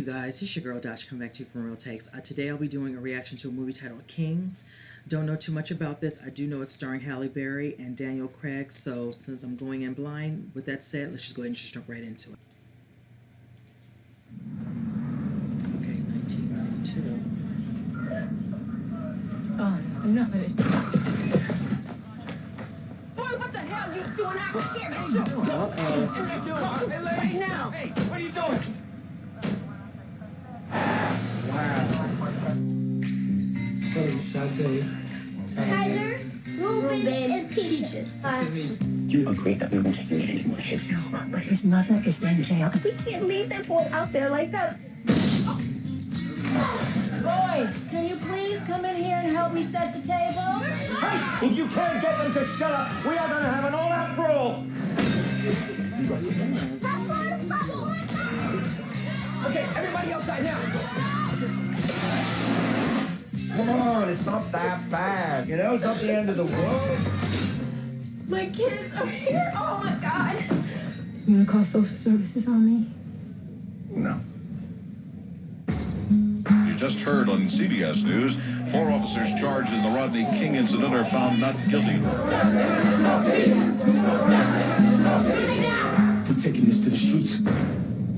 you guys, it's your girl Dotch coming back to you from Real Takes. Today I'll be doing a reaction to a movie titled Kings. Don't know too much about this. I do know it's starring Halle Berry and Daniel Craig, so since I'm going in blind, with that said, let's just go ahead and just jump right into it. Okay, 1992. Oh, enough of it. Boy, what the hell are you doing out here? Uh-oh. Right now. Hey, what are you doing? Tyler, Ruben, and Peaches. You agree that we won't take any more kids now? But his mother is in jail. We can't leave that boy out there like that. Boys, can you please come in here and help me set the table? Hey, if you can't get them to shut up, we are going to have an all-out brawl. Okay, everybody outside now. Come on, it's not that bad. You know, it's not the end of the world. My kids are here. Oh my God. You gonna call social services on me? No. You just heard on CBS News, 4 officers charged in the Rodney King incident are found not guilty. We're taking this to the streets.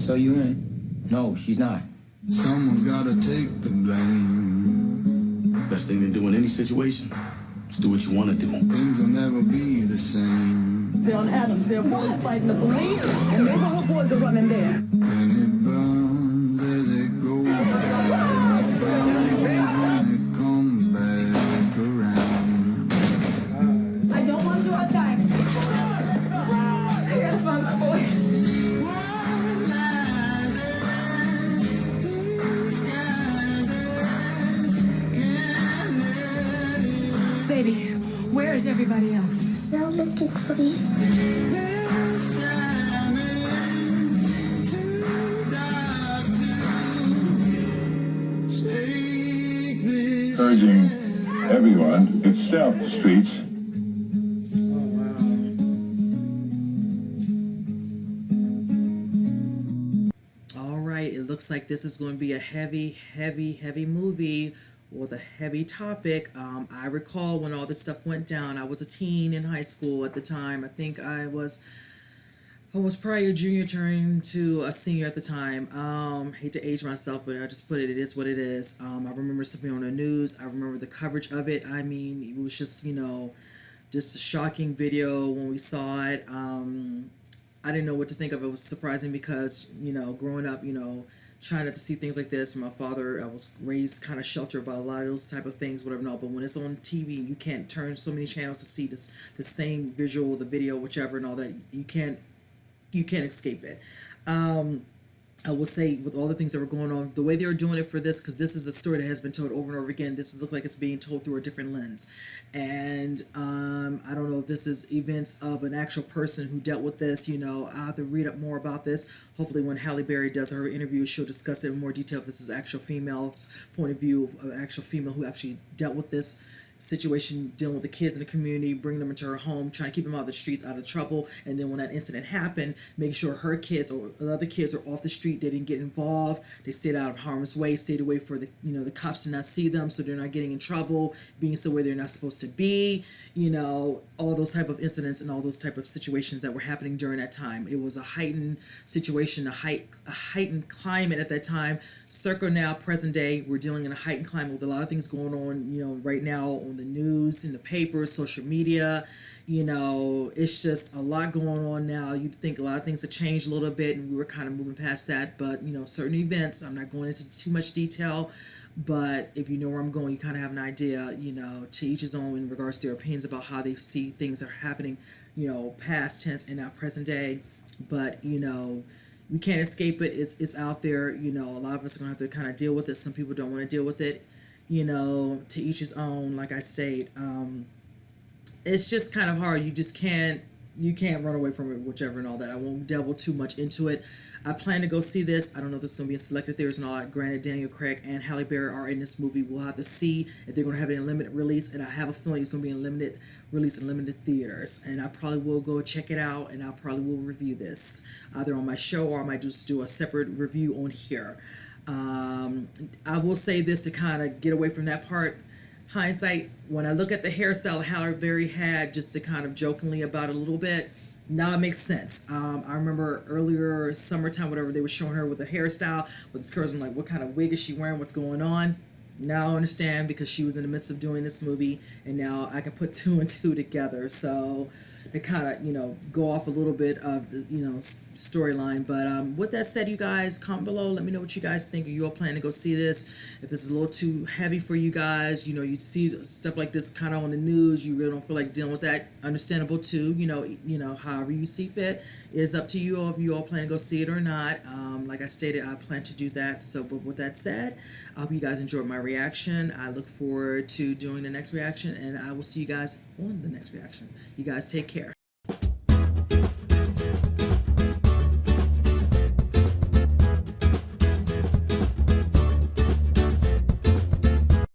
So you ain't? No, she's not. Someone's gotta take the blame. Best thing to do in any situation is do what you want to do. Things will never be the same. They're on Adams. There are boys fighting the police, and neighborhood boys are running there. And it burns as it goes down. And it comes back around. I don't want you outside. I gotta find my boys. Baby, where is everybody else? They're looking for you. Urging everyone to stay off the streets. Alright, it looks like this is going to be a heavy movie with a heavy topic. I recall when all this stuff went down. I was a teen in high school at the time. I think I was probably a junior turning to a senior at the time. Hate to age myself, but I just put it is what it is. I remember something on the news. I remember the coverage of it. I mean, it was just, just a shocking video when we saw it. I didn't know what to think of. It was surprising because, growing up, trying not to see things like this. My father, I was raised kind of sheltered by a lot of those type of things, whatever. No, but when it's on TV, you can't turn so many channels to see the same visual, the video, whichever, and all that. You can't escape it. I will say, with all the things that were going on, the way they were doing it for this, because this is a story that has been told over and over again, this looks like it's being told through a different lens. And I don't know if this is events of an actual person who dealt with this. I'll have to read up more about this. Hopefully when Halle Berry does her interview, she'll discuss it in more detail if this is actual female's point of view, of an actual female who actually dealt with this situation, dealing with the kids in the community, bringing them into her home, trying to keep them out of the streets, out of trouble. And then when that incident happened, making sure her kids or the other kids are off the street. They didn't get involved. They stayed out of harm's way, stayed away for the the cops to not see them, so they're not getting in trouble, being somewhere they're not supposed to be. All those type of incidents and all those type of situations that were happening during that time. It was a heightened situation, a heightened climate at that time. Circa now, present day, we're dealing in a heightened climate with a lot of things going on, right now on the news, in the papers, social media. It's just a lot going on now. You'd think a lot of things have changed a little bit, and we were kind of moving past that. But, certain events, I'm not going into too much detail, but if you know where I'm going, you kind of have an idea, to each his own in regards to their opinions about how they see things that are happening, past tense and now present day. But, we can't escape it. It's out there. A lot of us are going to have to kind of deal with it. Some people don't want to deal with it, to each his own. Like I said, it's just kind of hard. You just can't run away from it, whichever and all that. I won't delve too much into it. I plan to go see this. I don't know if this is going to be in selected theaters and all that. Granted, Daniel Craig and Halle Berry are in this movie. We'll have to see if they're going to have it in limited release, and I have a feeling it's going to be in limited release in limited theaters. And I probably will go check it out, and I probably will review this either on my show, or I might just do a separate review on here. I will say this to kind of get away from that part. Hindsight, when I look at the hairstyle Halle Berry had, just to kind of jokingly about it a little bit, now it makes sense. I remember earlier summertime, whatever, they were showing her with a hairstyle with this curls. I'm like, what kind of wig is she wearing? What's going on? Now I understand because she was in the midst of doing this movie, and now I can put two and two together. So to kind of, go off a little bit of the, storyline. But with that said, you guys, comment below. Let me know what you guys think. Are you all planning to go see this? If this is a little too heavy for you guys, you see stuff like this kind of on the news, you really don't feel like dealing with that. Understandable too. However you see fit, it is up to you all if you all plan to go see it or not. Like I stated, I plan to do that. So, but with that said, I hope you guys enjoyed my reaction. I look forward to doing the next reaction, and I will see you guys on the next reaction. You guys take care.